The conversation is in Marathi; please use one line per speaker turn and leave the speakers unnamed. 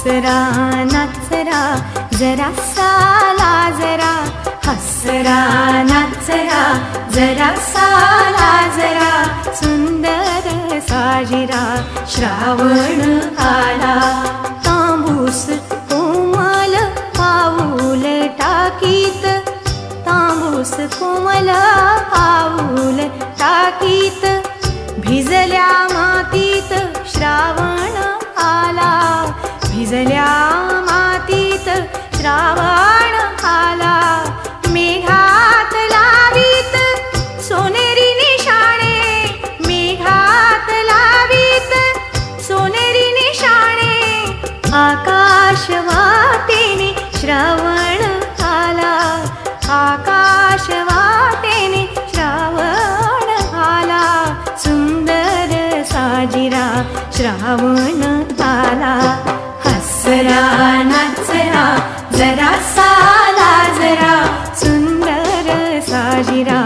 हसरा नाचरा जरा साला जरा, हसरा नाचरा जरा साला जरा, सुंदर साजिरा श्रावण आला. तांबूस कोमल पाऊल टाकीत, तांबूस कोमल पाऊल टाकीत, भिजल्या मातीत श्रावण आला, भिजल्या मातीत श्रावण आला. मेघात लावीत सोनेरी निशाणे, मेघात लावीत सोनेरी निशाणे, आकाश वाटेने श्रावण आला, आकाश वाटेने श्रावण आला, सुंदर साजिरा श्रावण आला. हसरा नाचरा जरा साला जरा, सुंदर साजिरा